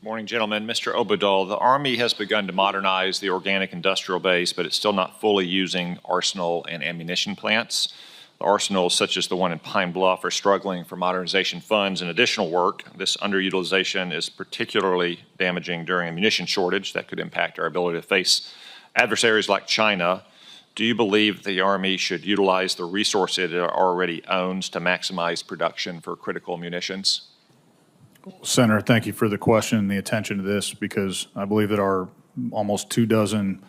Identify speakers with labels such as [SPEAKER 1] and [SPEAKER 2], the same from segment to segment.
[SPEAKER 1] Morning, gentlemen. Mr. Obadol, the Army has begun to modernize the organic industrial base, but it's still not fully using arsenal and ammunition plants. The arsenals, such as the one in Pine Bluff, are struggling for modernization funds and additional work. This underutilization is particularly damaging during a munition shortage that could impact our ability to face adversaries like China. Do you believe the Army should utilize the resources it already owns to maximize production for critical munitions?
[SPEAKER 2] Senator, thank you for the question and the attention to this, because I believe that our almost 24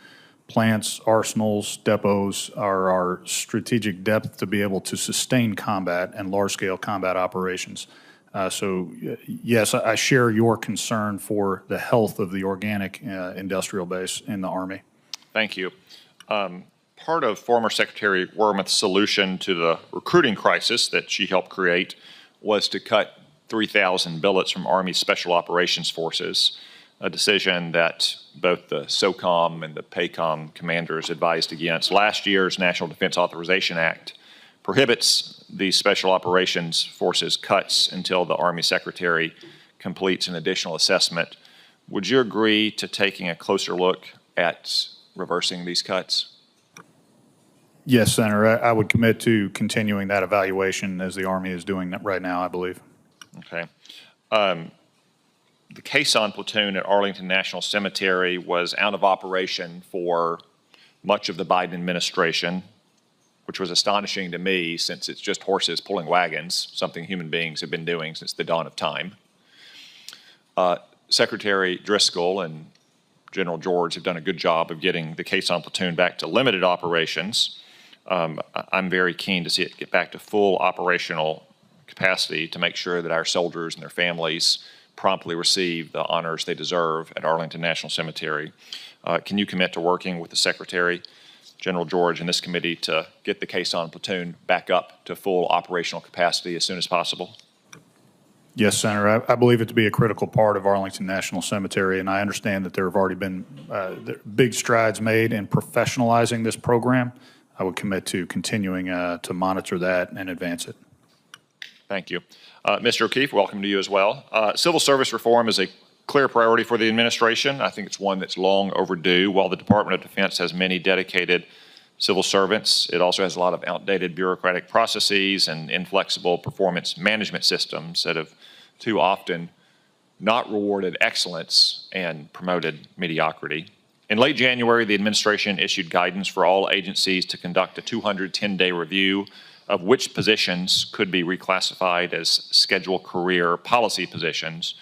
[SPEAKER 2] plants, arsenals, depots are our strategic depth to be able to sustain combat and large-scale combat operations. So, yes, I share your concern for the health of the organic industrial base in the Army.
[SPEAKER 1] Thank you. Part of former Secretary Wormuth's solution to the recruiting crisis that she helped create was to cut 3,000 billets from Army Special Operations Forces, a decision that both the SOCOM and the PACOM commanders advised against. Last year's National Defense Authorization Act prohibits these Special Operations Forces cuts until the Army Secretary completes an additional assessment. Would you agree to taking a closer look at reversing these cuts?
[SPEAKER 2] Yes, Senator, I would commit to continuing that evaluation as the Army is doing that right now, I believe.
[SPEAKER 1] Okay. The caisson platoon at Arlington National Cemetery was out of operation for much of the Biden administration, which was astonishing to me since it's just horses pulling wagons, something human beings have been doing since the dawn of time. Secretary Driscoll and General George have done a good job of getting the caisson platoon back to limited operations. I'm very keen to see it get back to full operational capacity to make sure that our soldiers and their families promptly receive the honors they deserve at Arlington National Cemetery. Can you commit to working with the Secretary, General George, and this committee to get the caisson platoon back up to full operational capacity as soon as possible?
[SPEAKER 2] Yes, Senator. I believe it to be a critical part of Arlington National Cemetery, and I understand that there have already been big strides made in professionalizing this program. I would commit to continuing to monitor that and advance it.
[SPEAKER 1] Thank you. Mr. O'Keefe, welcome to you as well. Civil service reform is a clear priority for the administration. I think it's one that's long overdue. While the Department of Defense has many dedicated civil servants, it also has a lot of outdated bureaucratic processes and inflexible performance management systems that have too often not rewarded excellence and promoted mediocrity. In late January, the administration issued guidance for all agencies to conduct a 210-day review of which positions could be reclassified as scheduled career policy positions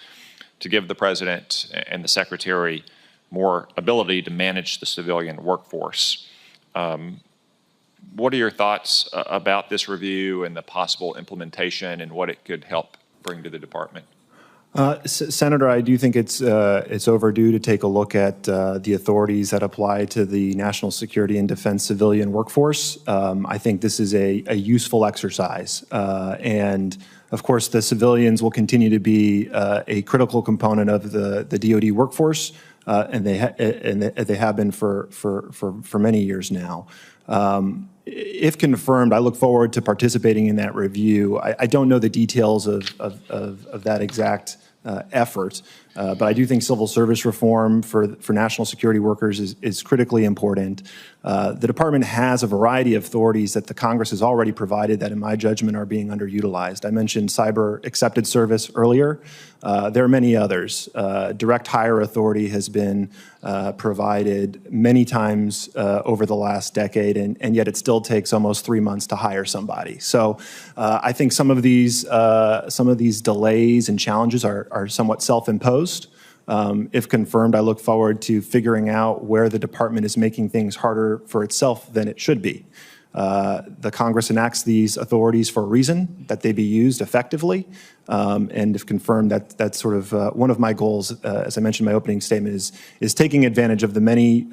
[SPEAKER 1] to give the President and the Secretary more ability to manage the civilian workforce. What are your thoughts about this review and the possible implementation and what it could help bring to the department?
[SPEAKER 3] Senator, I do think it's overdue to take a look at the authorities that apply to the national security and defense civilian workforce. I think this is a useful exercise. And of course, the civilians will continue to be a critical component of the DoD workforce, and they have been for many years now. If confirmed, I look forward to participating in that review. I don't know the details of that exact effort, but I do think civil service reform for national security workers is critically important. The department has a variety of authorities that the Congress has already provided that, in my judgment, are being underutilized. I mentioned cyber accepted service earlier. There are many others. Direct hire authority has been provided many times over the last decade, and yet it still takes almost 3 months to hire somebody. So I think some of these delays and challenges are somewhat self-imposed. If confirmed, I look forward to figuring out where the department is making things harder for itself than it should be. The Congress enacts these authorities for a reason, that they be used effectively. And if confirmed, that's sort of one of my goals, as I mentioned in my opening statement, is taking advantage of the many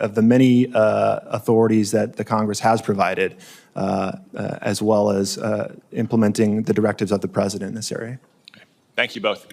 [SPEAKER 3] authorities that the Congress has provided, as well as implementing the directives of the President in this area.
[SPEAKER 1] Okay. Thank you both.